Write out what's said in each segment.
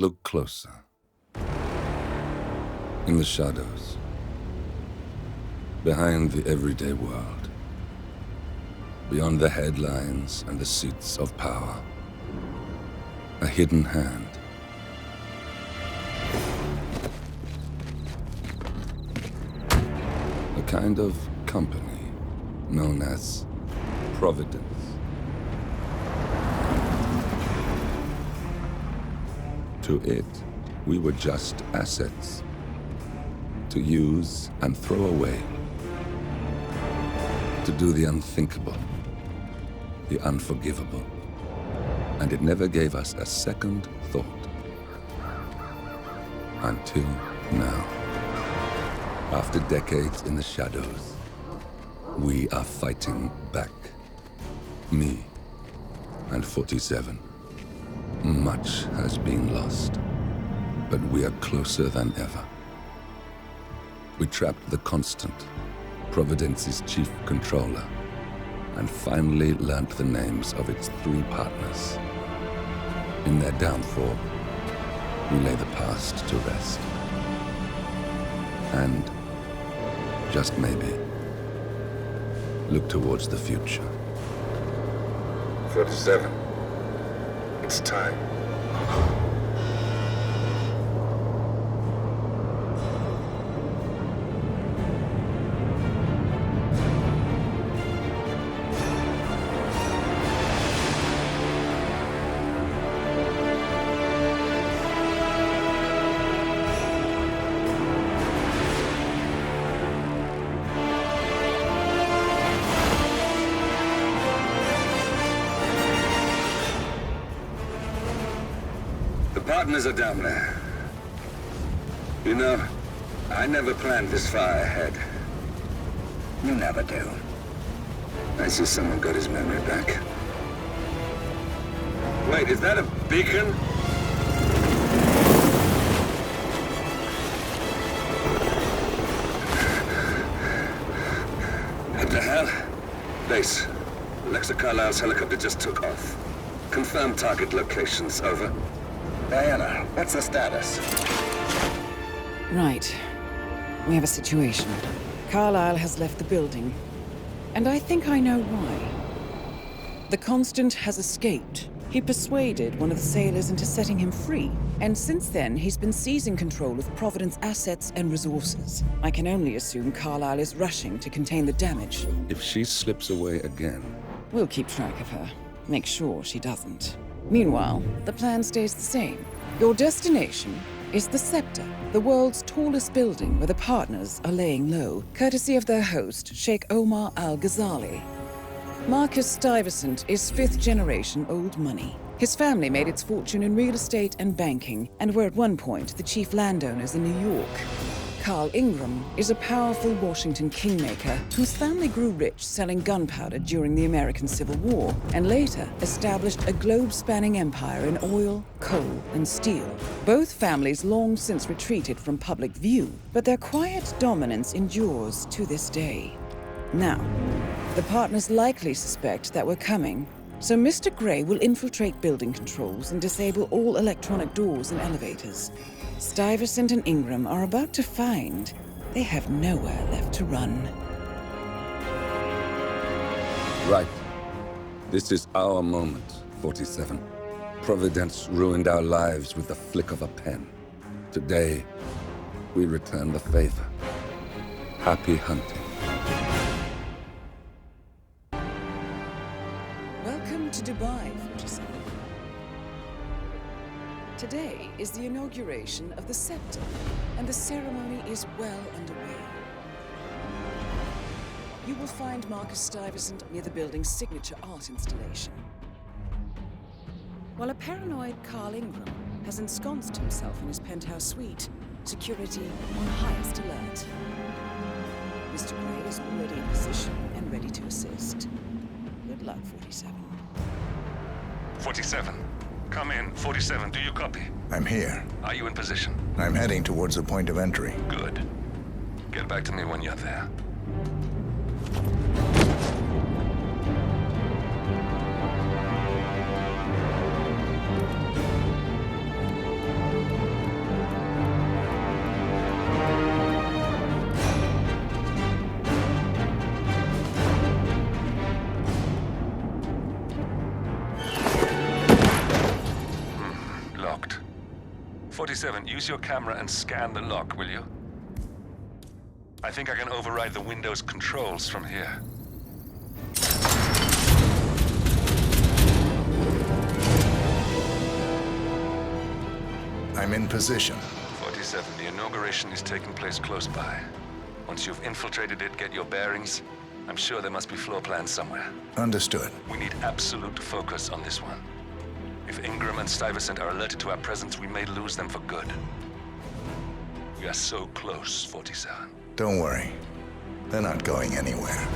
Look closer. In the shadows. Behind the everyday world. Beyond the headlines and the seats of power. A hidden hand. A kind of company known as Providence. To it, we were just assets. To use and throw away. To do the unthinkable. The unforgivable. And it never gave us a second thought. Until now. After decades in the shadows, we are fighting back. Me and 47. Much has been lost, but we are closer than ever. We trapped the Constant, Providence's chief controller, and finally learnt the names of its 3 partners. In their downfall, we lay the past to rest. And, just maybe, look towards the future. 47. It's time. Partners are down there. You know, I never planned this far ahead. You never do. I see someone got his memory back. Wait, is that a beacon? What the hell? Base. Alexa Carlisle's helicopter just took off. Confirm target locations, over. Diana, what's the status? Right. We have a situation. Carlisle has left the building. And I think I know why. The Constant has escaped. He persuaded one of the sailors into setting him free. And since then, he's been seizing control of Providence assets and resources. I can only assume Carlisle is rushing to contain the damage. If she slips away again... We'll keep track of her. Make sure she doesn't. Meanwhile, the plan stays the same. Your destination is the Scepter, the world's tallest building where the partners are laying low, courtesy of their host, Sheikh Omar Al-Ghazali. Marcus Stuyvesant is 5th-generation old money. His family made its fortune in real estate and banking, and were at one point the chief landowners in New York. Carl Ingram is a powerful Washington kingmaker whose family grew rich selling gunpowder during the American Civil War, and later established a globe-spanning empire in oil, coal, and steel. Both families long since retreated from public view, but their quiet dominance endures to this day. Now, the partners likely suspect that we're coming, so Mr. Gray will infiltrate building controls and disable all electronic doors and elevators. Stuyvesant and Ingram are about to find they have nowhere left to run. Right. This is our moment, 47. Providence ruined our lives with the flick of a pen. Today, we return the favor. Happy hunting. Welcome to Dubai, 47. Today is the inauguration of the Scepter, and the ceremony is well underway. You will find Marcus Stuyvesant near the building's signature art installation. While a paranoid Carl Ingram has ensconced himself in his penthouse suite, security on highest alert. Mr. Gray is already in position and ready to assist. Good luck, 47. 47. Come in. 47, do you copy? I'm here. Are you in position? I'm heading towards the point of entry. Good. Get back to me when you're there. 47, use your camera and scan the lock, will you? I think I can override the Windows controls from here. I'm in position. 47, the inauguration is taking place close by. Once you've infiltrated it, get your bearings. I'm sure there must be floor plans somewhere. Understood. We need absolute focus on this one. If Ingram and Stuyvesant are alerted to our presence, we may lose them for good. We are so close, 47. Don't worry. They're not going anywhere.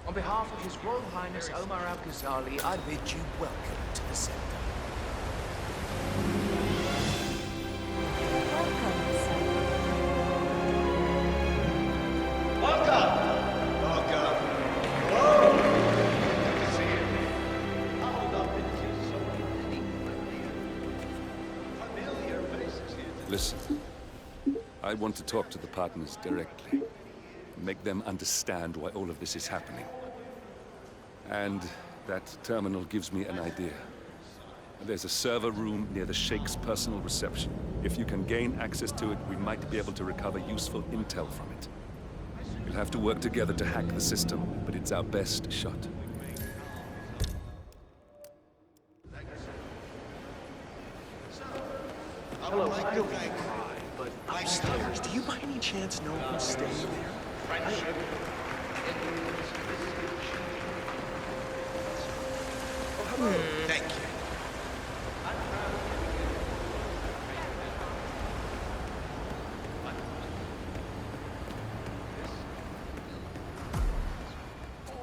On behalf of His Royal Highness Omar Al-Ghazali, I bid you welcome to the center. Listen, I want to talk to the partners directly. Make them understand why all of this is happening. And that terminal gives me an idea. There's a server room near the Sheikh's personal reception. If you can gain access to it, we might be able to recover useful intel from it. We'll have to work together to hack the system, but it's our best shot. Hello, I know you cried, but upstairs, do you by any chance know who's staying there? Oh, hello. Thank you.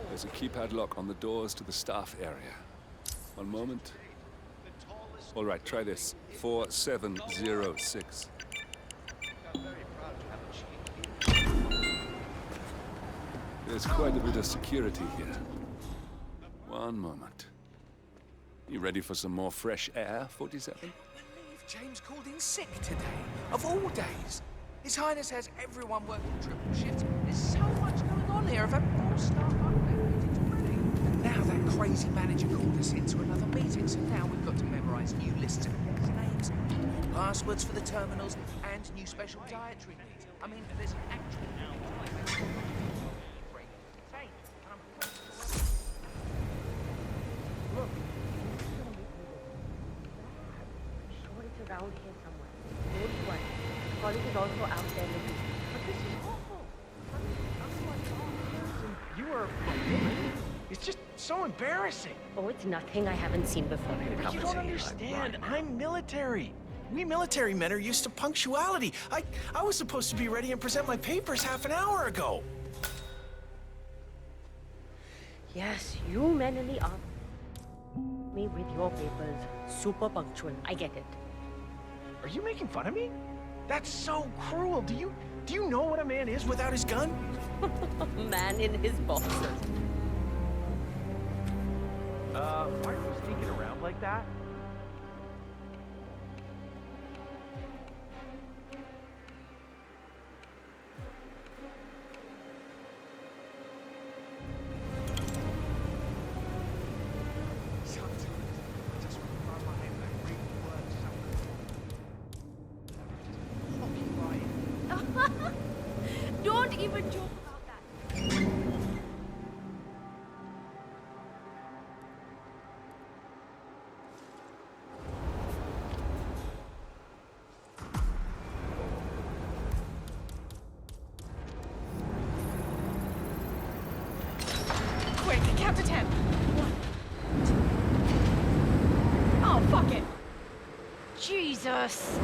There's a keypad lock on the doors to the staff area. One moment. All right, try this. 4706. There's quite a bit of security here. One moment. You ready for some more fresh air, 47? I believe James called in sick today, of all days. His Highness has everyone working triple shifts. There's so much going on here. I've had more staff update meetings already. And now that crazy manager called us into another meeting, so now we've got to memorize new lists of guest names, passwords for the terminals, and new special dietary needs. I mean, there's an actual... Around here somewhere. Don't worry. College is also out there looking. But this is awful. You are a woman? It's just so embarrassing. Oh, it's nothing I haven't seen before. You don't understand. I'm military. We military men are used to punctuality. I was supposed to be ready and present my papers half an hour ago. Yes, you men in the army. Me with your papers. Super punctual. I get it. Are you making fun of me? That's so cruel. Do you know what a man is without his gun? Man in his boxers. Why are you sneaking around like that? Don't even joke about that. Quick, count to 10. 1, 2. Oh, fuck it. Jesus.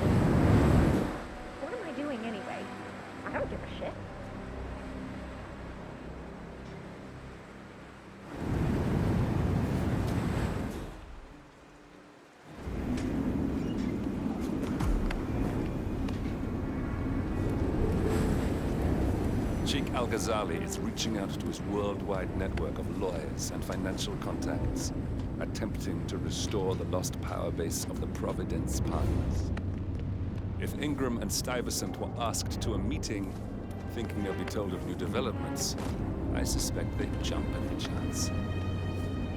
What am I doing anyway? I don't give a shit. Sheikh Al-Ghazali is reaching out to his worldwide network of lawyers and financial contacts, attempting to restore the lost power base of the Providence Partners. If Ingram and Stuyvesant were asked to a meeting, thinking they'll be told of new developments, I suspect they'd jump at the chance.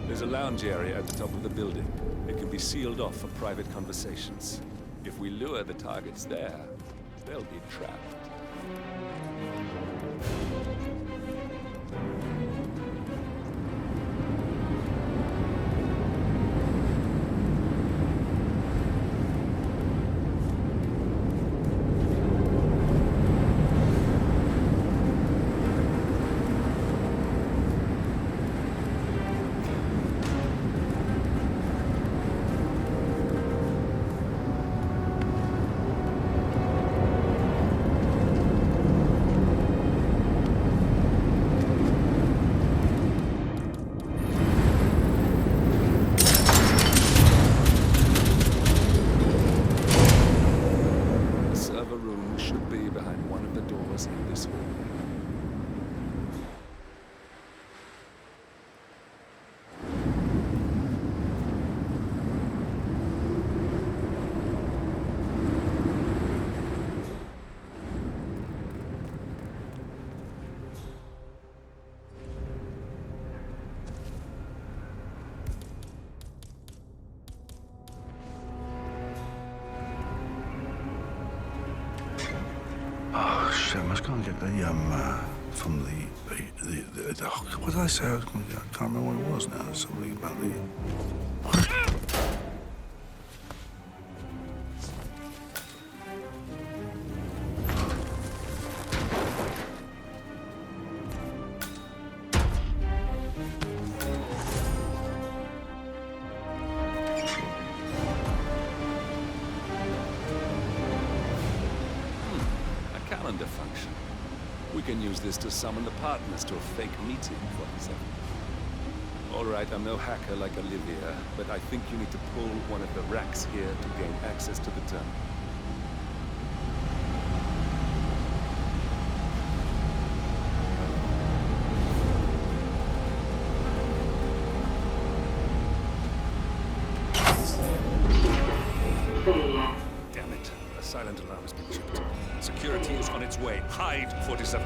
There's a lounge area at the top of the building. It can be sealed off for private conversations. If we lure the targets there, they'll be trapped. Oh shit! I must go and get the from what did I say? I can't remember what it was now. Something about the. Function. We can use this to summon the partners to a fake meeting, 47. All right, I'm no hacker like Olivia, but I think you need to pull one of the racks here to gain access to the tunnel. Damn it. A silent alarm has been tripped. Security is on its way. Hide, 47.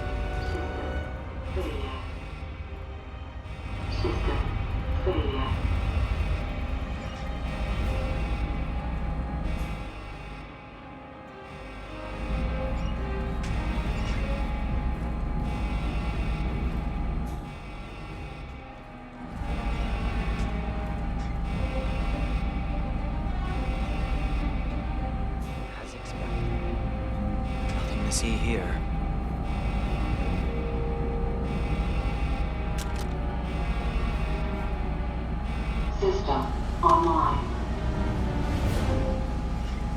See here. System online.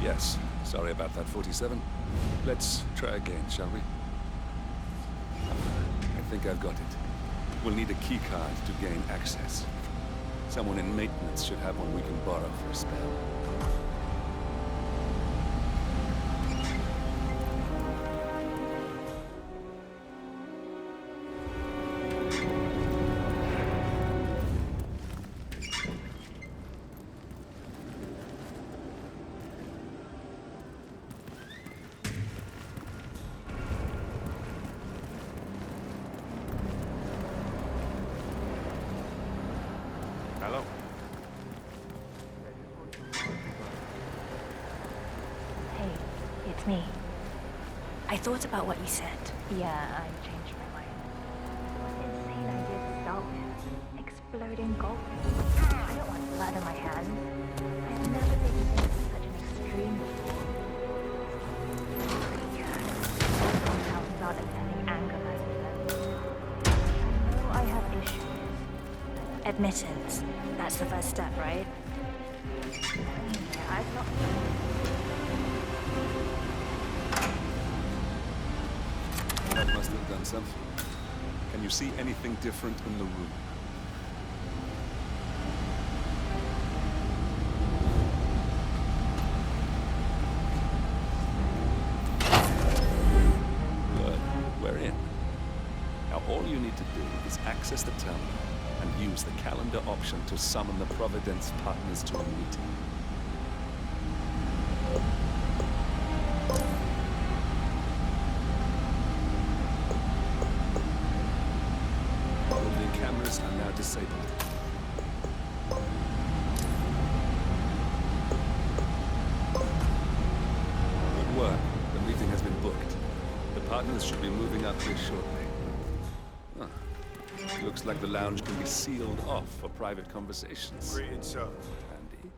Yes, sorry about that, 47. Let's try again, shall we? I think I've got it. We'll need a key card to gain access. Someone in maintenance should have one we can borrow for a spell. Hello? Hey, it's me. I thought about what you said. Yeah, I changed my mind. Insane idea to start with. Exploding gold. I don't want blood on my hands. I've never taken things to such an extreme before. Compounds not attending anger management. I know I have issues. Admittance. That's the first step, right? I've not... That must have done something. Can you see anything different in the room? Good. We're in. to do is access the terminal and use the calendar option to summon the Providence partners to a meeting. All the cameras are now disabled. Good work. The meeting has been booked. The partners should be moving up here shortly. Huh. Looks like the lounge can be sealed off for private conversations. Agreed, sir. Handy.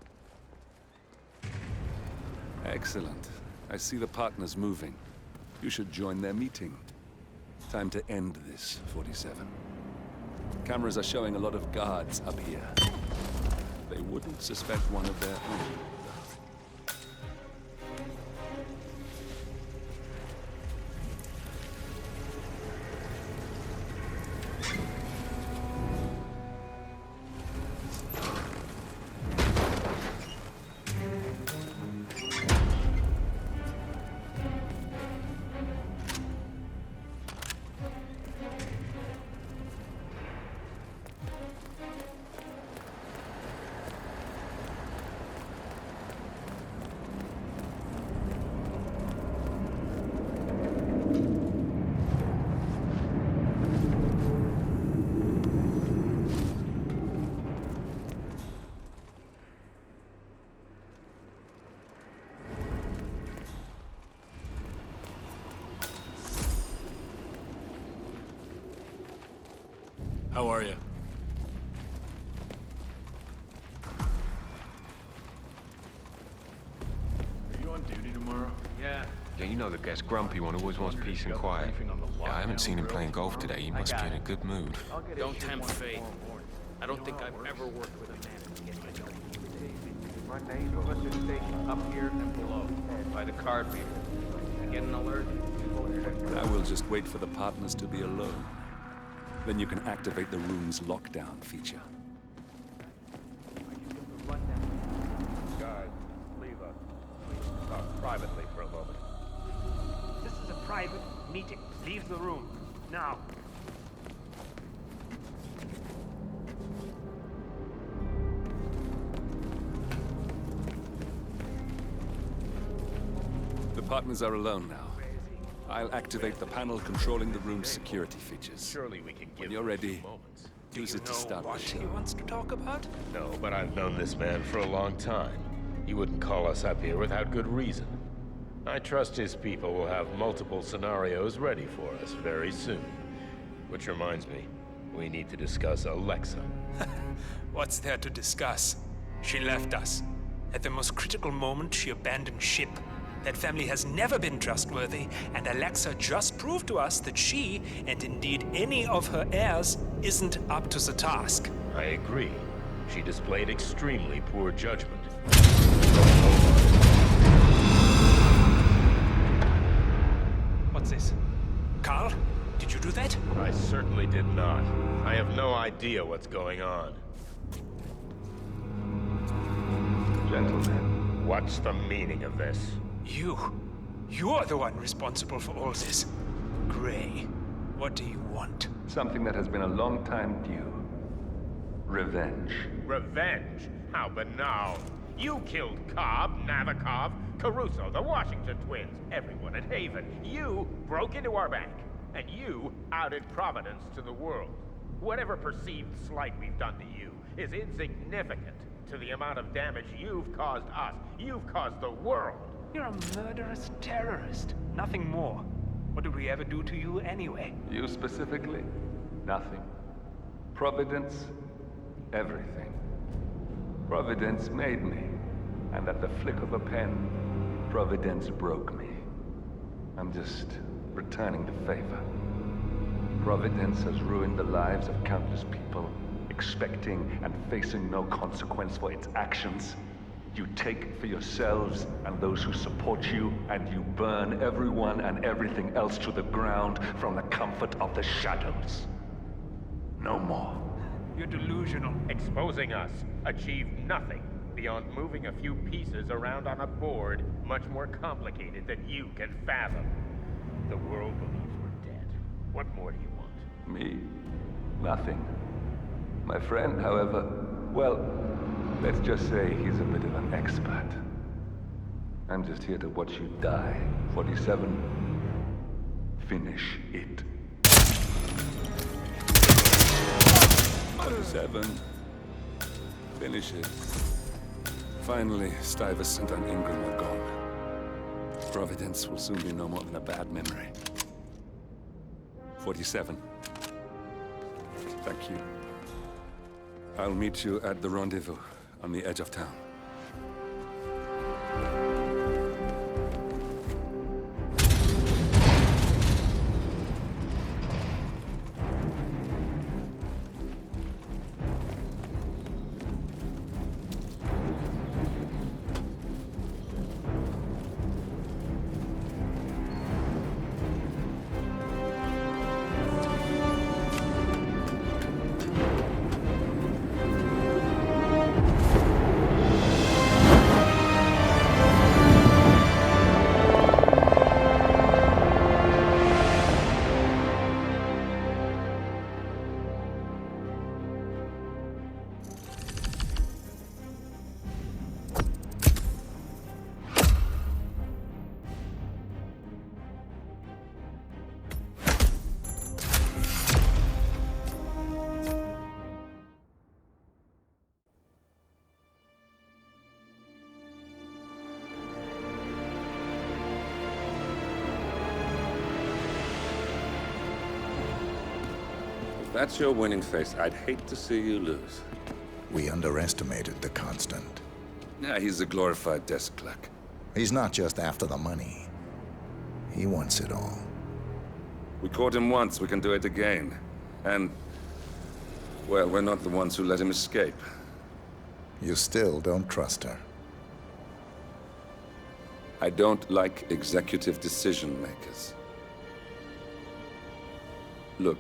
Excellent. I see the partners moving. You should join their meeting. Time to end this, 47. Cameras are showing a lot of guards up here. They wouldn't suspect one of their own. How are you? Are you on duty tomorrow? Yeah, you know the guy's grumpy one who always wants peace and quiet. Yeah, I haven't seen him playing golf today. He must be in a good mood. Don't tempt fate. I don't think I've ever worked with a man who gets my job. My name was station up here and below by the card reader. I get an alert. I will just wait for the partners to be alone. Then you can activate the room's lockdown feature. Guys, leave us. Please talk privately for a moment. This is a private meeting. Leave the room. Now. The partners are alone now. I'll activate the panel controlling the room's security features. Surely we can give When you're ready, Do use you it to know start what the he show. wants to talk about? No, but I've known this man for a long time. He wouldn't call us up here without good reason. I trust his people will have multiple scenarios ready for us very soon. Which reminds me, we need to discuss Alexa. What's there to discuss? She left us. At the most critical moment, she abandoned ship. That family has never been trustworthy, and Alexa just proved to us that she, and indeed any of her heirs, isn't up to the task. I agree. She displayed extremely poor judgment. What's this? Carl? Did you do that? I certainly did not. I have no idea what's going on. Gentlemen, what's the meaning of this? You're the one responsible for all this. Gray, what do you want? Something that has been a long time due. Revenge. Revenge? How banal. You killed Cobb, Navikov, Caruso, the Washington twins, everyone at Haven. You broke into our bank, and you outed Providence to the world. Whatever perceived slight we've done to you is insignificant to the amount of damage you've caused us. You've caused the world. You're a murderous terrorist. Nothing more. What did we ever do to you anyway? You specifically? Nothing. Providence? Everything. Providence made me. And at the flick of a pen, Providence broke me. I'm just returning the favor. Providence has ruined the lives of countless people, expecting and facing no consequence for its actions. You take for yourselves and those who support you, and you burn everyone and everything else to the ground from the comfort of the shadows. No more. You're delusional. Exposing us achieved nothing beyond moving a few pieces around on a board much more complicated than you can fathom. The world believes we're dead. What more do you want? Me? Nothing. My friend, however, well, let's just say he's a bit of an expert. I'm just here to watch you die. 47. Finish it. 47. Finish it. Finally, Stuyvesant and Ingram are gone. Providence will soon be no more than a bad memory. 47. Thank you. I'll meet you at the rendezvous on the edge of town. If that's your winning face, I'd hate to see you lose. We underestimated the Constant. Yeah, he's a glorified desk clerk. He's not just after the money. He wants it all. We caught him once, we can do it again. And, well, we're not the ones who let him escape. You still don't trust her. I don't like executive decision makers. Look,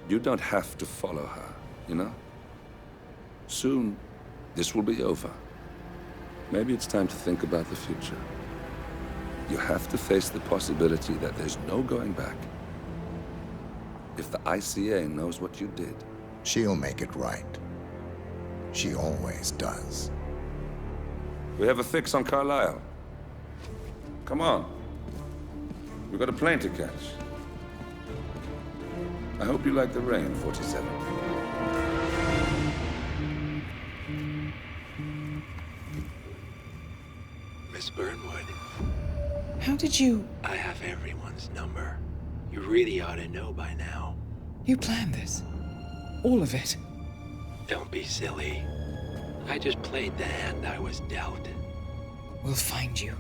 you don't have to follow her, you know? Soon, this will be over. Maybe it's time to think about the future. You have to face the possibility that there's no going back. If the ICA knows what you did... She'll make it right. She always does. We have a fix on Carlisle. Come on. We've got a plane to catch. I hope you like the rain, 47. Miss Burnwood. How did you... I have everyone's number. You really ought to know by now. You planned this? All of it? Don't be silly. I just played the hand I was dealt. We'll find you.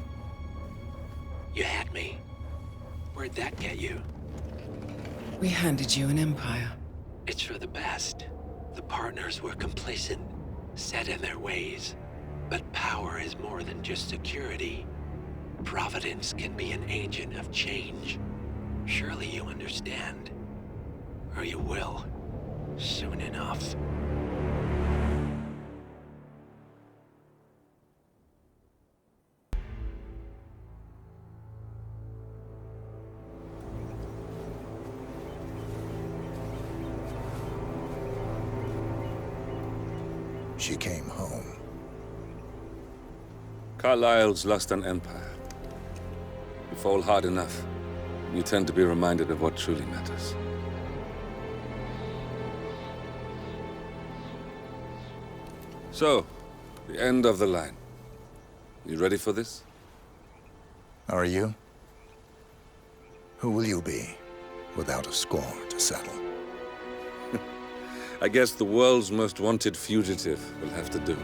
You had me. Where'd that get you? We handed you an empire. It's for the best. The partners were complacent, set in their ways. But power is more than just security. Providence can be an agent of change. Surely you understand. Or you will. Soon enough. She came home. Carlisle's lost an empire. You fall hard enough, you tend to be reminded of what truly matters. So, the end of the line. You ready for this? Are you? Who will you be, without a score to settle? I guess the world's most wanted fugitive will have to do.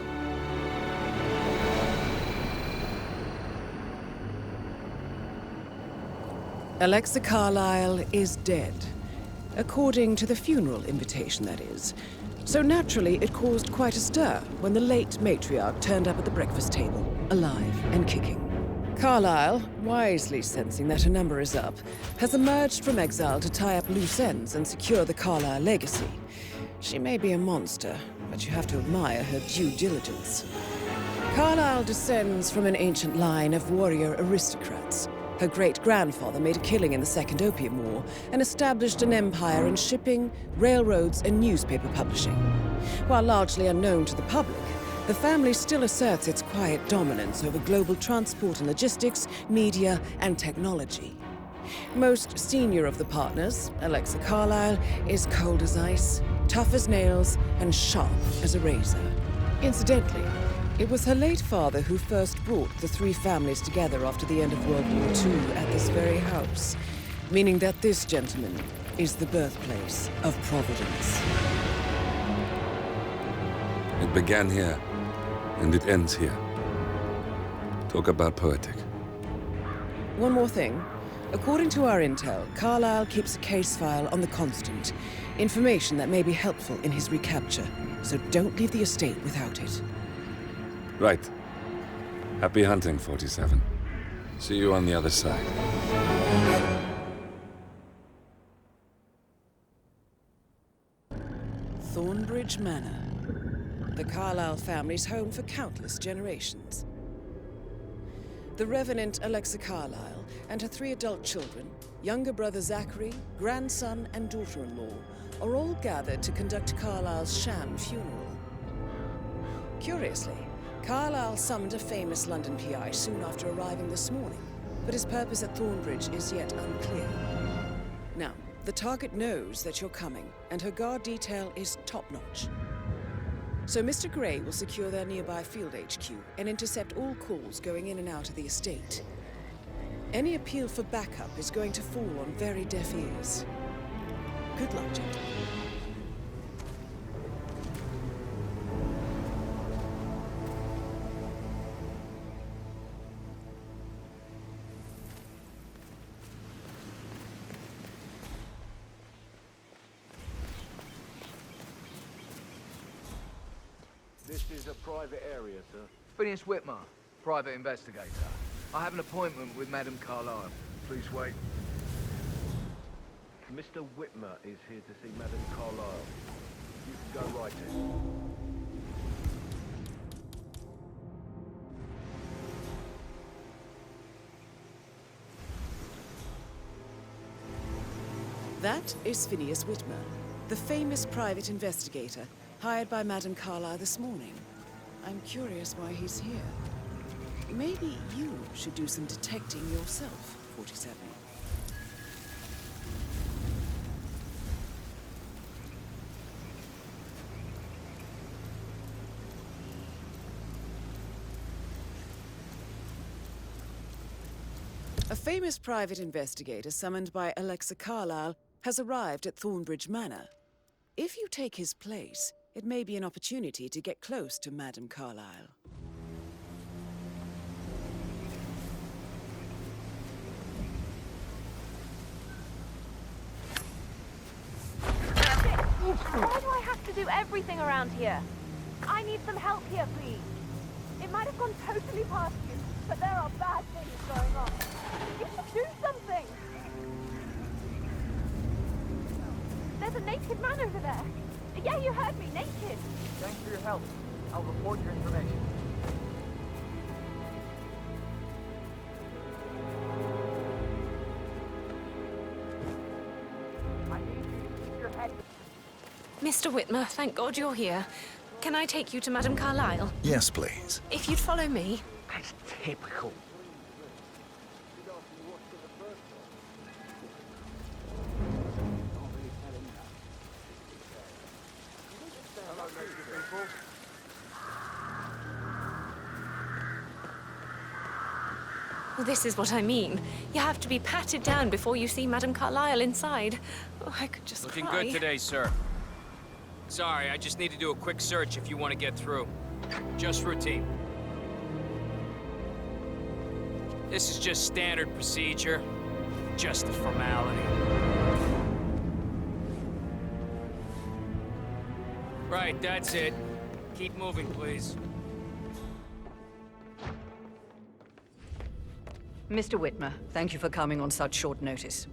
Alexa Carlisle is dead. According to the funeral invitation, that is. So naturally, it caused quite a stir when the late matriarch turned up at the breakfast table, alive and kicking. Carlisle, wisely sensing that her number is up, has emerged from exile to tie up loose ends and secure the Carlisle legacy. She may be a monster, but you have to admire her due diligence. Carlisle descends from an ancient line of warrior aristocrats. Her great-grandfather made a killing in the Second Opium War and established an empire in shipping, railroads, and newspaper publishing. While largely unknown to the public, the family still asserts its quiet dominance over global transport and logistics, media, and technology. Most senior of the partners, Alexa Carlyle, is cold as ice, tough as nails, and sharp as a razor. Incidentally, it was her late father who first brought the three families together after the end of World War II at this very house, meaning that this gentleman is the birthplace of Providence. It began here, and it ends here. Talk about poetic. One more thing. According to our intel, Carlyle keeps a case file on the Constant. Information that may be helpful in his recapture, so don't leave the estate without it. Right. Happy hunting, 47. See you on the other side. Thornbridge Manor. The Carlyle family's home for countless generations. The Revenant Alexa Carlyle and her 3 adult children, younger brother Zachary, grandson, and daughter-in-law, are all gathered to conduct Carlyle's sham funeral. Curiously, Carlyle summoned a famous London PI soon after arriving this morning, but his purpose at Thornbridge is yet unclear. Now, the target knows that you're coming, and her guard detail is top-notch. So Mr. Gray will secure their nearby field HQ and intercept all calls going in and out of the estate. Any appeal for backup is going to fall on very deaf ears. Good luck, gentlemen. This is a private area, sir. Phineas Whitmer, private investigator. I have an appointment with Madame Carlyle. Please wait. Mr. Whitmer is here to see Madame Carlyle. You can go right in. That is Phineas Whitmer, the famous private investigator hired by Madame Carlyle this morning. I'm curious why he's here. Maybe you should do some detecting yourself, 47. A famous private investigator summoned by Alexa Carlyle has arrived at Thornbridge Manor. If you take his place, it may be an opportunity to get close to Madame Carlyle. Why do I have to do everything around here? I need some help here, please. It might have gone totally past you, but there are bad things going on. You should do something! There's a naked man over there. Yeah, you heard me, naked. Thanks for your help. I'll report your information. I need you to keep your head. Mr. Whitmer, thank God you're here. Can I take you to Madame Carlyle? Yes, please. If you'd follow me. That's typical. Well, this is what I mean. You have to be patted down before you see Madame Carlyle inside. Oh, I could just Looking cry. good today, sir. Sorry, I just need to do a quick search if you want to get through. Just routine. This is just standard procedure. Just a formality. Right, that's it. Keep moving, please. Mr. Whitmer, thank you for coming on such short notice.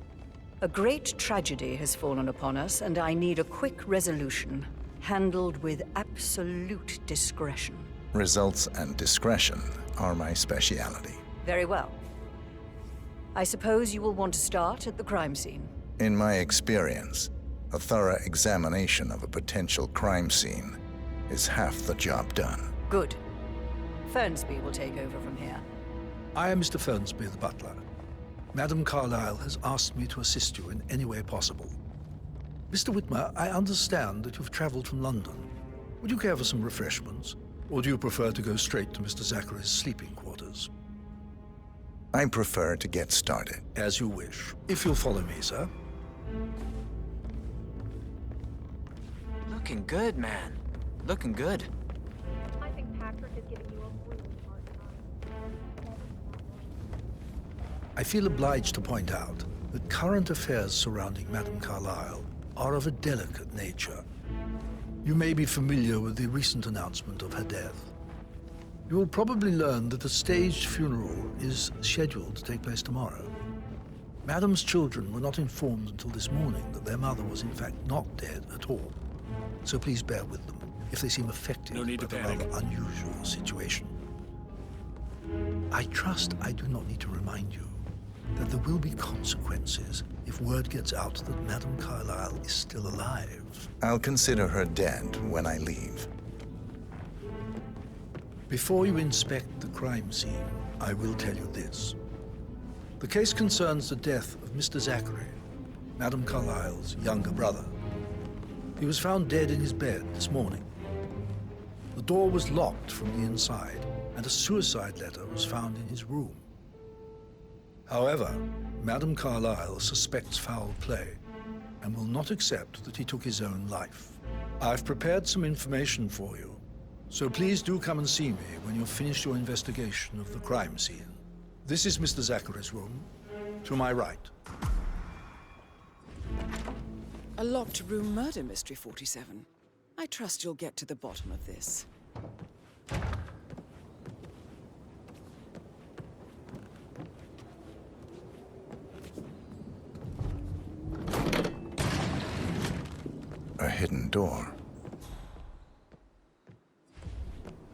A great tragedy has fallen upon us, and I need a quick resolution, handled with absolute discretion. Results and discretion are my speciality. Very well. I suppose you will want to start at the crime scene. In my experience, a thorough examination of a potential crime scene is half the job done. Good. Fernsby will take over from here. I am Mr. Fernsby, the butler. Madam Carlyle has asked me to assist you in any way possible. Mr. Whitmer, I understand that you've traveled from London. Would you care for some refreshments? Or do you prefer to go straight to Mr. Zachary's sleeping quarters? I prefer to get started. As you wish. If you'll follow me, sir. Looking good, man. Looking good. I think Patrick is giving you a really hard time. I feel obliged to point out that current affairs surrounding Madame Carlyle are of a delicate nature. You may be familiar with the recent announcement of her death. You will probably learn that a staged funeral is scheduled to take place tomorrow. Madame's children were not informed until this morning that their mother was in fact not dead at all. So please bear with them if they seem affected by the rather unusual situation. I trust I do not need to remind you that there will be consequences if word gets out that Madame Carlyle is still alive. I'll consider her dead when I leave. Before you inspect the crime scene, I will tell you this. The case concerns the death of Mr. Zachary, Madame Carlyle's younger brother. He was found dead in his bed this morning. The door was locked from the inside, and a suicide letter was found in his room. However, Madame Carlyle suspects foul play and will not accept that he took his own life. I've prepared some information for you, so please do come and see me when you've finished your investigation of the crime scene. This is Mr. Zachary's room, to my right. A locked room murder mystery, 47. I trust you'll get to the bottom of this. A hidden door.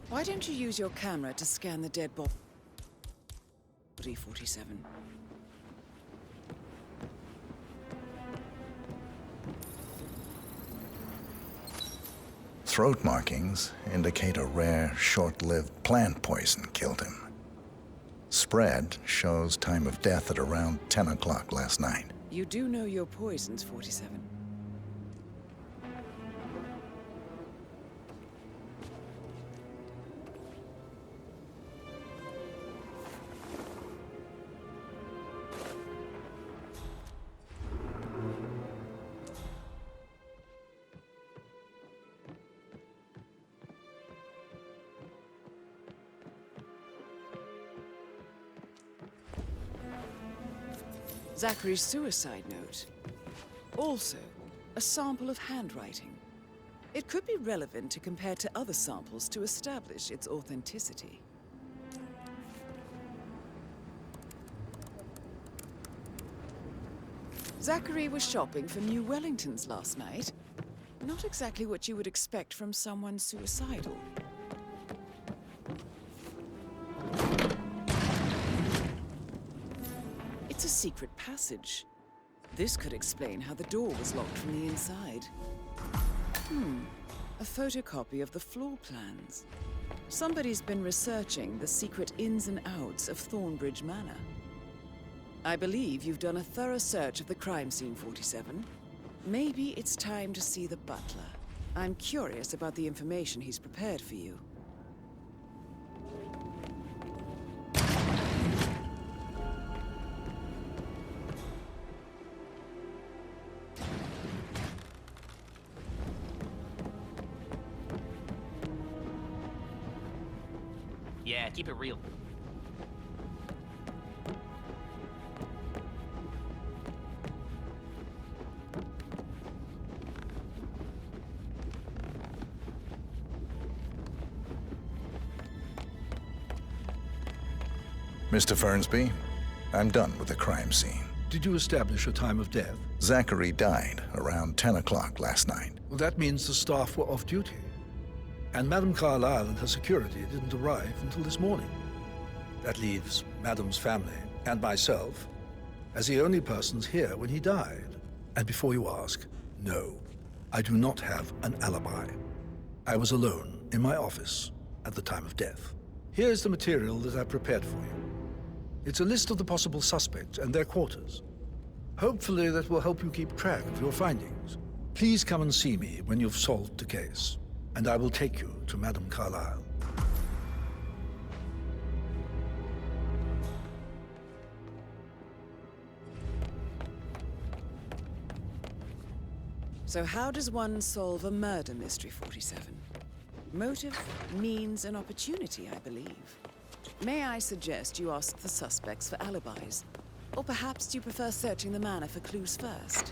Why don't you use your camera to scan the dead body, 47? Throat markings indicate a rare, short-lived plant poison killed him. Spread shows time of death at around 10 o'clock last night. You do know your poisons, 47. Zachary's suicide note. Also, a sample of handwriting. It could be relevant to compare to other samples to establish its authenticity. Zachary was shopping for New Wellingtons last night. Not exactly what you would expect from someone suicidal. It's a secret passage. This could explain how the door was locked from the inside. A photocopy of the floor plans. Somebody's been researching the secret ins and outs of Thornbridge Manor. I believe you've done a thorough search of the crime scene, 47. Maybe it's time to see the butler. I'm curious about the information he's prepared for you. Yeah, keep it real. Mr. Fernsby, I'm done with the crime scene. Did you establish a time of death? Zachary died around 10 o'clock last night. Well, that means the staff were off duty. And Madame Carlyle and her security didn't arrive until this morning. That leaves Madame's family and myself as the only persons here when he died. And before you ask, no, I do not have an alibi. I was alone in my office at the time of death. Here's the material that I prepared for you. It's a list of the possible suspects and their quarters. Hopefully that will help you keep track of your findings. Please come and see me when you've solved the case, and I will take you to Madame Carlyle. So how does one solve a murder mystery, 47? Motive, means, and opportunity, I believe. May I suggest you ask the suspects for alibis? Or perhaps do you prefer searching the manor for clues first?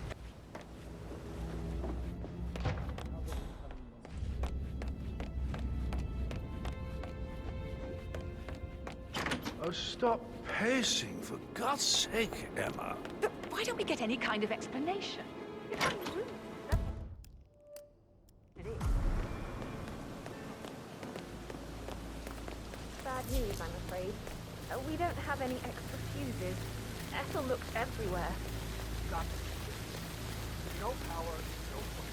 Oh, stop pacing, for God's sake, Emma. But why don't we get any kind of explanation? If I'm rude, it is. Bad news, I'm afraid. We don't have any extra fuses. Ethel looked everywhere. Got no power, no fire.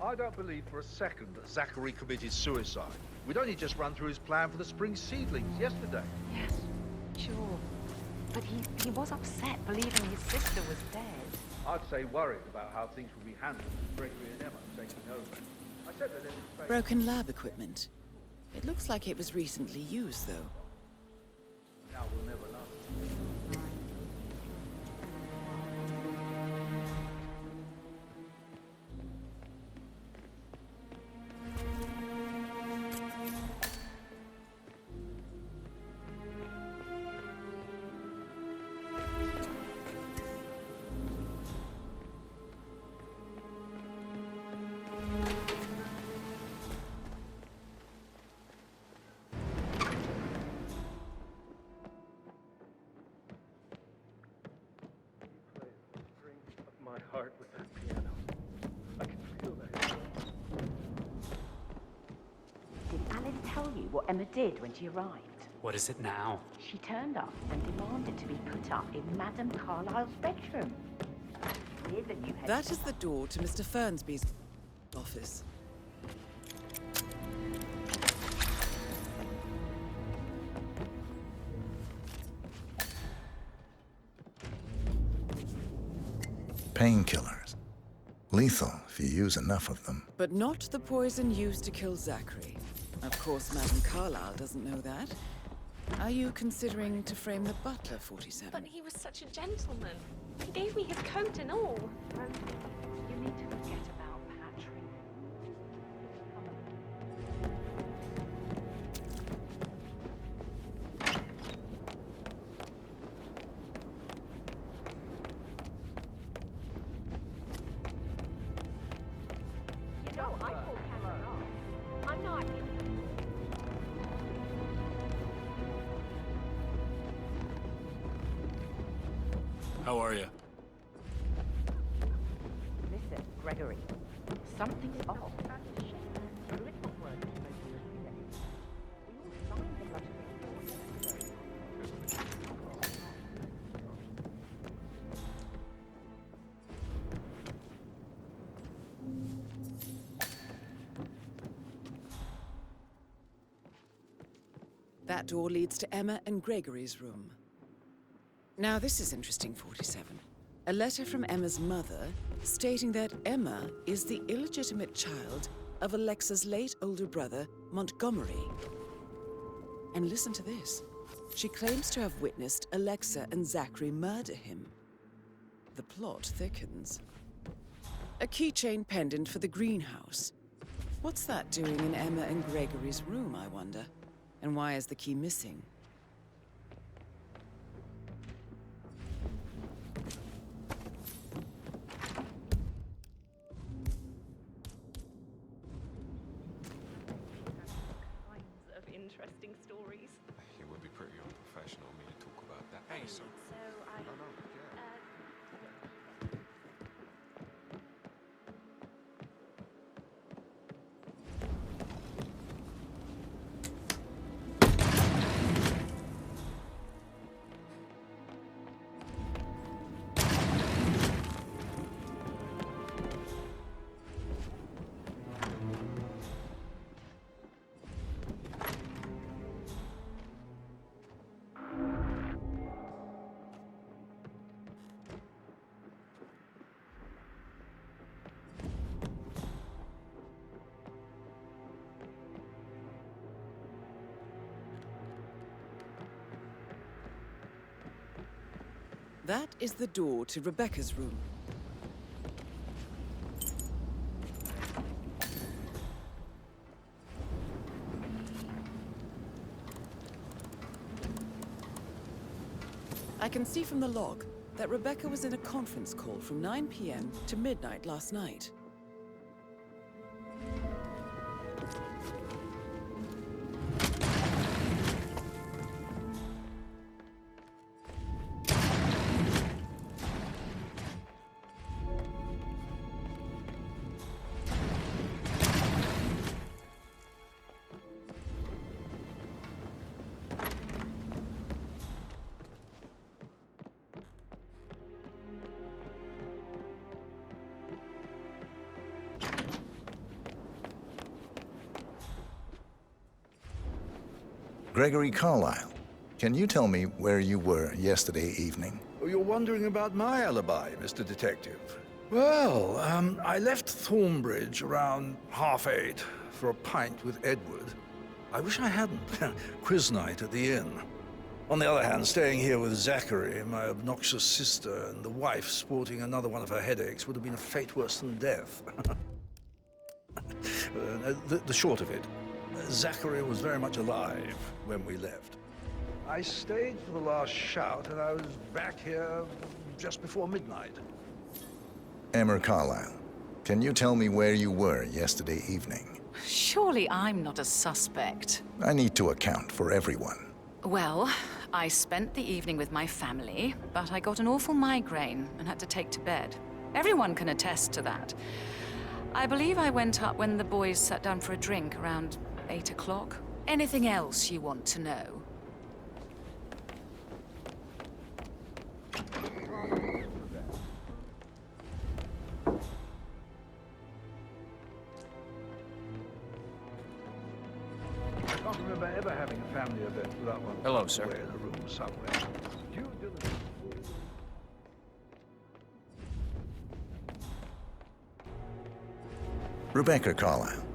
I don't believe for a second that Zachary committed suicide. We'd only just run through his plan for the spring seedlings yesterday. Yes, sure. But he was upset believing his sister was dead. I'd say worried about how things would be handled with Gregory and Emma taking over. I said that in Broken lab equipment. It looks like it was recently used, though. Now we'll never know. My heart with that piano. I can feel that. Did Alice tell you what Emma did when she arrived? What is it now? She turned up and demanded to be put up in Madame Carlyle's bedroom. Weird that you had That is the door to Mr. Fernsby's office. Painkillers. Lethal if you use enough of them. But not the poison used to kill Zachary. Of course, Madame Carlyle doesn't know that. Are you considering to frame the butler, 47? But he was such a gentleman. He gave me his coat and all. You need to forget about Patrick. You know, I call Cameron off. I'm not. How are you? Listen, Gregory. Something's off. The little word is supposed to be there. We all signed the letter yesterday. That door leads to Emma and Gregory's room. Now this is interesting, 47. A letter from Emma's mother stating that Emma is the illegitimate child of Alexa's late older brother, Montgomery. And listen to this. She claims to have witnessed Alexa and Zachary murder him. The plot thickens. A keychain pendant for the greenhouse. What's that doing in Emma and Gregory's room, I wonder? And why is the key missing? Of interesting stories. It would be pretty unprofessional of me to talk about that. Hey, so... No, no, yeah. That is the door to Rebecca's room. I can see from the log that Rebecca was in a conference call from 9 p.m. to midnight last night. Gregory Carlyle, can you tell me where you were yesterday evening? Oh, you're wondering about my alibi, Mr. Detective. Well, I left Thornbridge around 8:30 for a pint with Edward. I wish I hadn't. Quiz night at the inn. On the other hand, staying here with Zachary, my obnoxious sister, and the wife sporting another one of her headaches would have been a fate worse than death. The short of it, Zachary was very much alive when we left. I stayed for the last shout, and I was back here just before midnight. Emmer Carlyle, can you tell me where you were yesterday evening? Surely I'm not a suspect. I need to account for everyone. Well, I spent the evening with my family, but I got an awful migraine and had to take to bed. Everyone can attest to that. I believe I went up when the boys sat down for a drink around 8 o'clock. Anything else you want to know? I can't remember ever having a family event without one. Hello, sir. In a room somewhere. Rebecca Carlyle,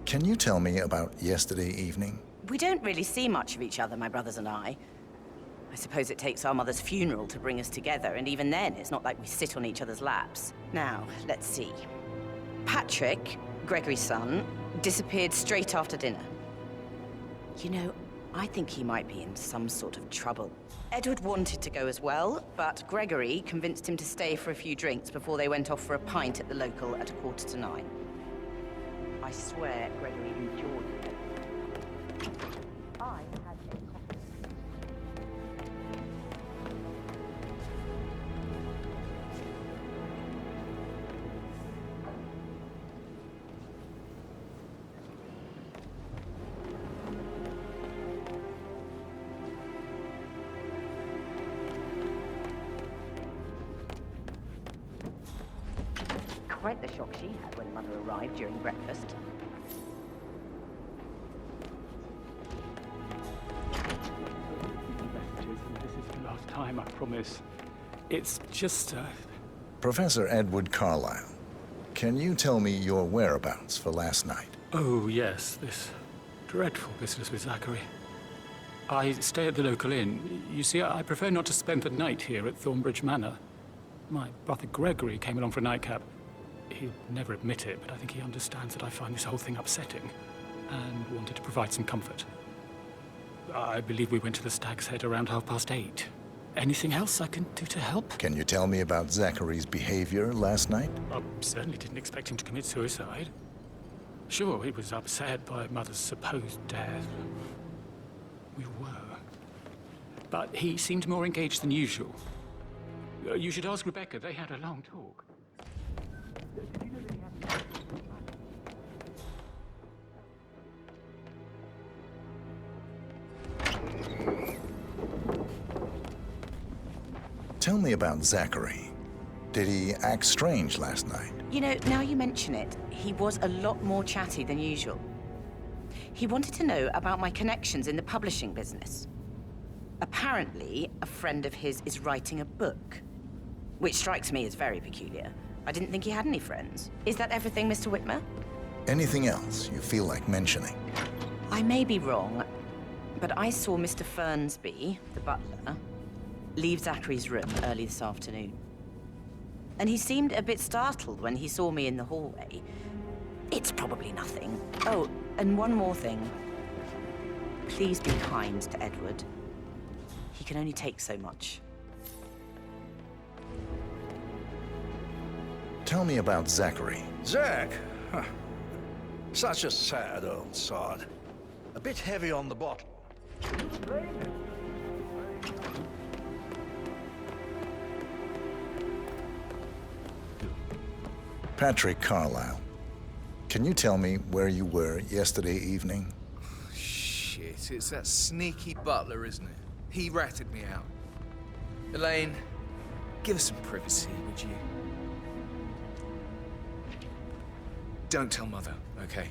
can you tell me about yesterday evening? We don't really see much of each other, my brothers and I. I suppose it takes our mother's funeral to bring us together, and even then, it's not like we sit on each other's laps. Now, let's see. Patrick, Gregory's son, disappeared straight after dinner. You know, I think he might be in some sort of trouble. Edward wanted to go as well, but Gregory convinced him to stay for a few drinks before they went off for a pint at the local at 9:15. I swear Gregory enjoyed it. I had a coffee. Quite the shock she had when Mother arrived during breakfast. This is the last time, I promise. It's just, Professor Edward Carlyle, can you tell me your whereabouts for last night? Oh, yes, this dreadful business with Zachary. I stay at the local inn. You see, I prefer not to spend the night here at Thornbridge Manor. My brother Gregory came along for a nightcap. He'll never admit it, but I think he understands that I find this whole thing upsetting and wanted to provide some comfort. I believe we went to the Stag's Head around 8:30. Anything else I can do to help? Can you tell me about Zachary's behavior last night? I certainly didn't expect him to commit suicide. Sure, he was upset by Mother's supposed death. We were. But he seemed more engaged than usual. You should ask Rebecca. They had a long talk. Tell me about Zachary. Did he act strange last night? You know, now you mention it, he was a lot more chatty than usual. He wanted to know about my connections in the publishing business. Apparently, a friend of his is writing a book, which strikes me as very peculiar. I didn't think he had any friends. Is that everything, Mr. Whitmer? Anything else you feel like mentioning? I may be wrong, but I saw Mr. Fernsby, the butler, leave Zachary's room early this afternoon. And he seemed a bit startled when he saw me in the hallway. It's probably nothing. Oh, and one more thing. Please be kind to Edward. He can only take so much. Tell me about Zachary. Zach? Huh. Such a sad old sod. A bit heavy on the bottle. Patrick Carlisle. Can you tell me where you were yesterday evening? Shit, it's that sneaky butler, isn't it? He ratted me out. Elaine, give us some privacy, would you? Don't tell Mother, okay?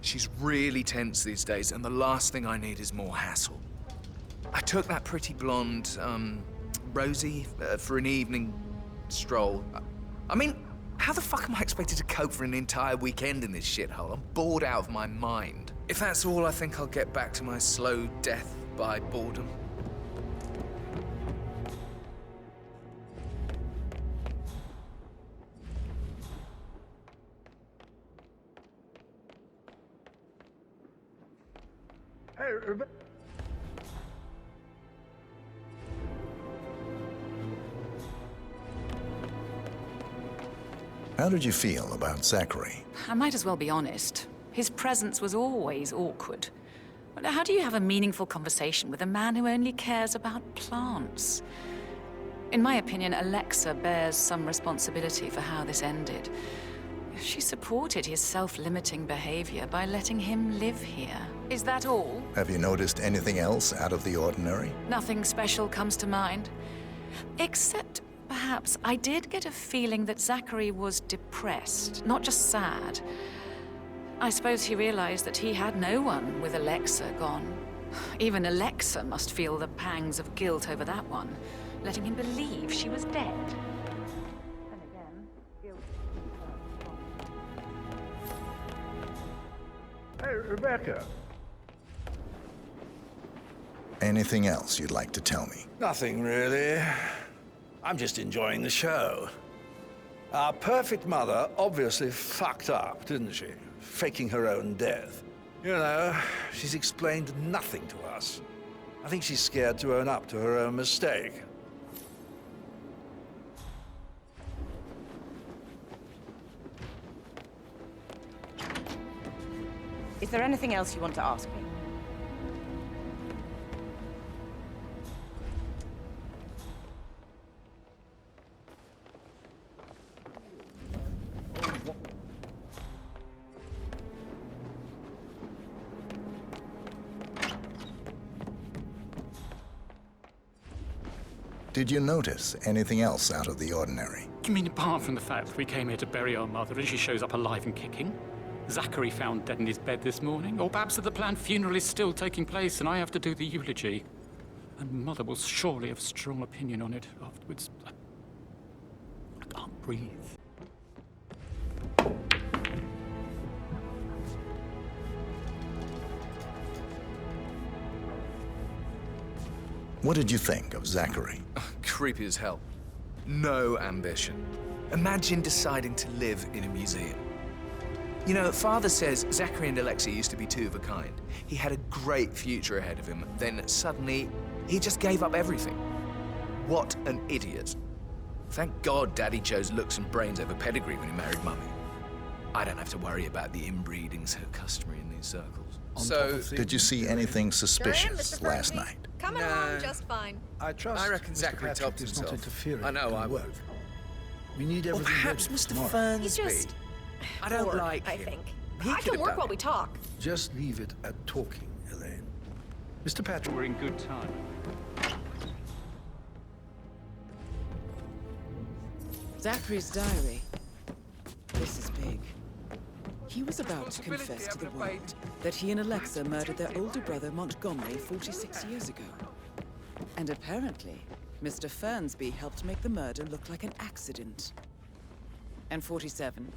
She's really tense these days, and the last thing I need is more hassle. I took that pretty blonde, Rosie, for an evening stroll. I mean, how the fuck am I expected to cope for an entire weekend in this shithole? I'm bored out of my mind. If that's all, I think I'll get back to my slow death by boredom. Hey, Rebecca. How did you feel about Zachary? I might as well be honest. His presence was always awkward. But how do you have a meaningful conversation with a man who only cares about plants? In my opinion, Alexa bears some responsibility for how this ended. She supported his self-limiting behavior by letting him live here. Is that all? Have you noticed anything else out of the ordinary? Nothing special comes to mind. Except, perhaps, I did get a feeling that Zachary was depressed, not just sad. I suppose he realized that he had no one with Alexa gone. Even Alexa must feel the pangs of guilt over that one, letting him believe she was dead. And again, guilt. Hey, Rebecca. Anything else you'd like to tell me? Nothing really. I'm just enjoying the show. Our perfect mother obviously fucked up, didn't she? Faking her own death. You know, she's explained nothing to us. I think she's scared to own up to her own mistake. Is there anything else you want to ask me? Did you notice anything else out of the ordinary? You mean apart from the fact that we came here to bury our mother and she shows up alive and kicking? Zachary found dead in his bed this morning? Or perhaps that the planned funeral is still taking place and I have to do the eulogy? And Mother will surely have a strong opinion on it afterwards. I can't breathe. What did you think of Zachary? Creepy as hell. No ambition. Imagine deciding to live in a museum. You know, Father says Zachary and Alexa used to be two of a kind. He had a great future ahead of him, then suddenly, he just gave up everything. What an idiot. Thank God Daddy chose looks and brains over pedigree when he married Mummy. I don't have to worry about the inbreeding so customary in these circles. So, did you see anything suspicious last night? Coming along just fine. I reckon Zachary topped himself. Interfering I know I in would. work. We need Or everything perhaps ready Mr. tomorrow. Fernsby. He's just I don't bored, like I him. think. He I could can have work done while it. we talk. Just leave it at talking, Elaine. Mr. Patrick. We're in good time. Zachary's diary. This is big. He was about to confess to the world that he and Alexa murdered their older brother Montgomery 46 years ago. And apparently, Mr. Fernsby helped make the murder look like an accident. And 47,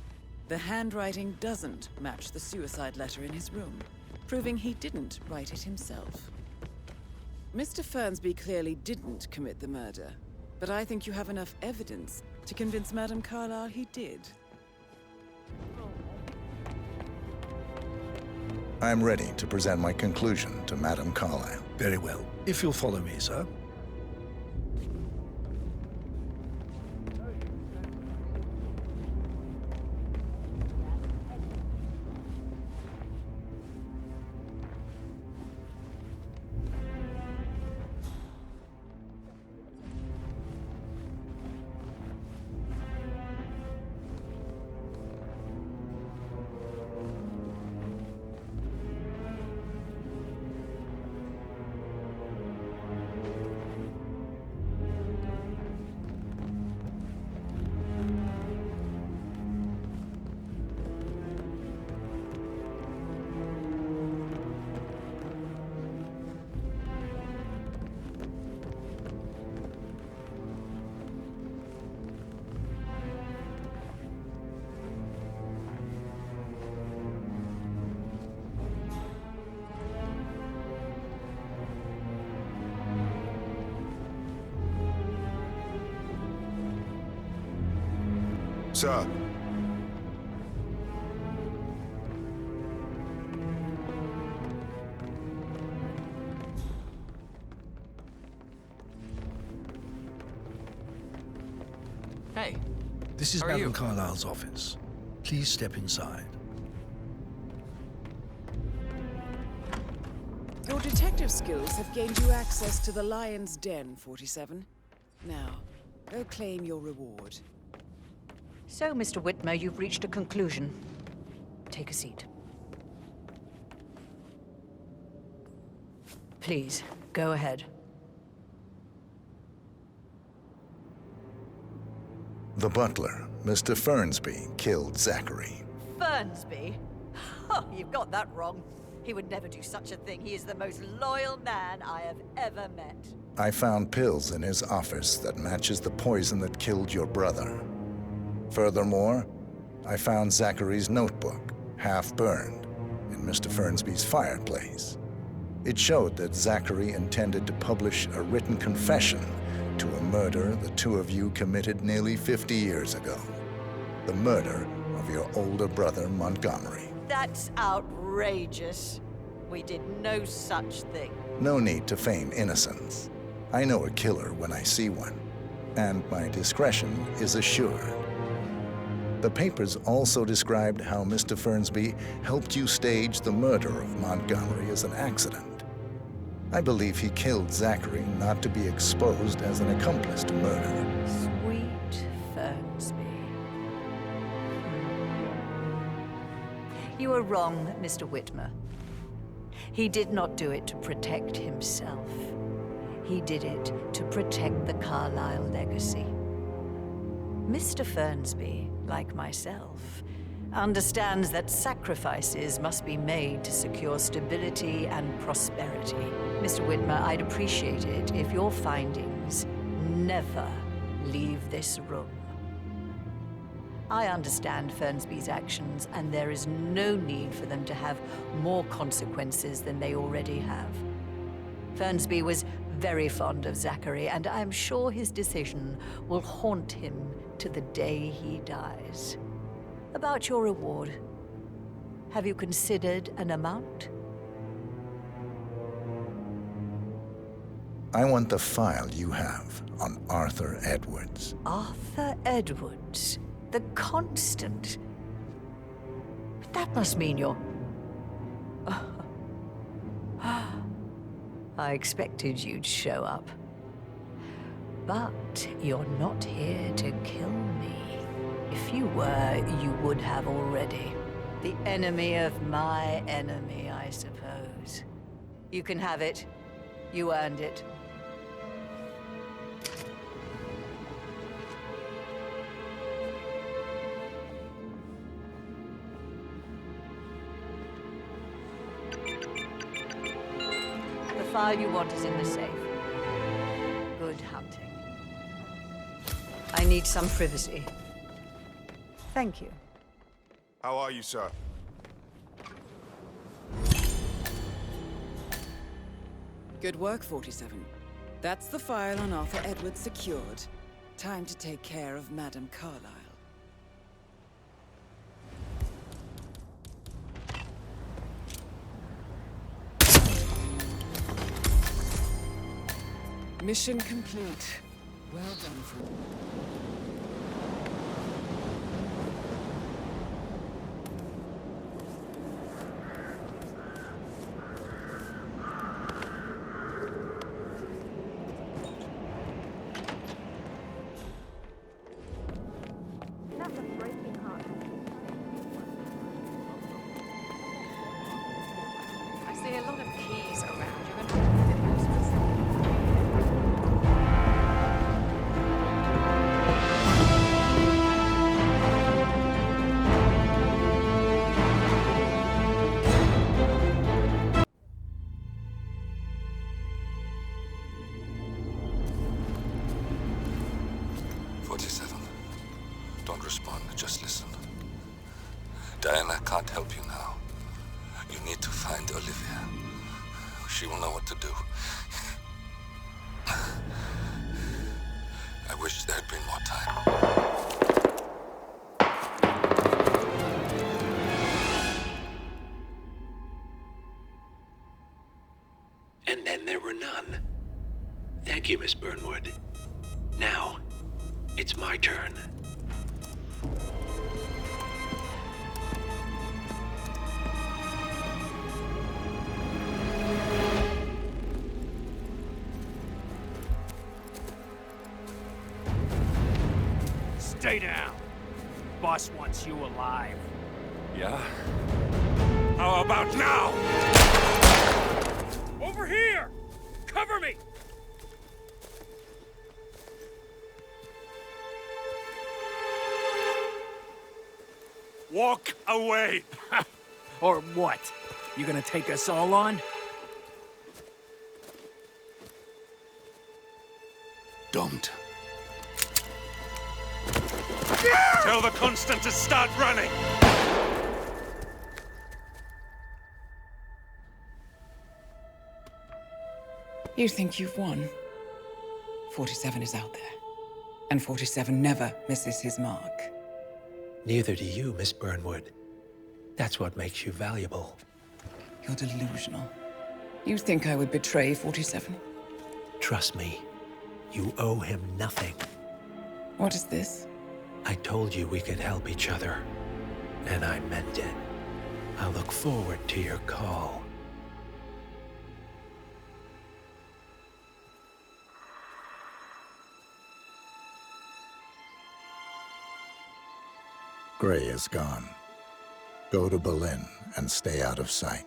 the handwriting doesn't match the suicide letter in his room, proving he didn't write it himself. Mr. Fernsby clearly didn't commit the murder, but I think you have enough evidence to convince Madame Carlyle he did. I'm ready to present my conclusion to Madame Carlyle. Very well. If you'll follow me, sir. Sir. Hey. This is How are Madame you? Carlyle's office. Please step inside. Your detective skills have gained you access to the Lion's Den, 47. Now, go claim your reward. So, Mr. Whitmer, you've reached a conclusion. Take a seat. Please, go ahead. The butler, Mr. Fernsby, killed Zachary. Fernsby? Oh, you've got that wrong. He would never do such a thing. He is the most loyal man I have ever met. I found pills in his office that matches the poison that killed your brother. Furthermore, I found Zachary's notebook, half burned, in Mr. Fernsby's fireplace. It showed that Zachary intended to publish a written confession to a murder the two of you committed nearly 50 years ago. The murder of your older brother, Montgomery. That's outrageous. We did no such thing. No need to feign innocence. I know a killer when I see one, and my discretion is assured. The papers also described how Mr. Fernsby helped you stage the murder of Montgomery as an accident. I believe he killed Zachary not to be exposed as an accomplice to murder. Sweet Fernsby. You are wrong, Mr. Whitmer. He did not do it to protect himself. He did it to protect the Carlyle legacy. Mr. Fernsby, like myself, understands that sacrifices must be made to secure stability and prosperity. Mr. Whitmer, I'd appreciate it if your findings never leave this room. I understand Fernsby's actions, and there is no need for them to have more consequences than they already have. Fernsby was very fond of Zachary, and I'm sure his decision will haunt him to the day he dies. About your reward, have you considered an amount? I want the file you have on Arthur Edwards. Arthur Edwards, the Constant. But that must mean you're... I expected you'd show up. But you're not here to kill me. If you were, you would have already. The enemy of my enemy, I suppose. You can have it. You earned it. The file you want is in the safe. Good hunting. I need some privacy. Thank you. How are you, sir? Good work, 47. That's the file on Arthur Edwards secured. Time to take care of Madame Carlyle. Mission complete. Well done, fool. I see a lot of keys around. You're going to have to get those to Don't respond, just listen. Diana can't help you now. You need to find Olivia. She will know what to do. I wish there had been more time. And then there were none. Thank you, Miss Burnwood. Now, it's my turn. Stay down. Boss wants you alive. Yeah? How about now? Over here! Cover me! Walk away! Or what? You gonna take us all on? Don't. Tell the Constant to start running! You think you've won? 47 is out there. And 47 never misses his mark. Neither do you, Miss Burnwood. That's what makes you valuable. You're delusional. You think I would betray 47? Trust me, you owe him nothing. What is this? I told you we could help each other, and I meant it. I look forward to your call. Gray is gone. Go to Berlin and stay out of sight.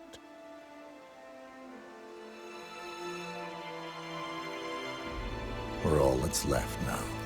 We're all that's left now.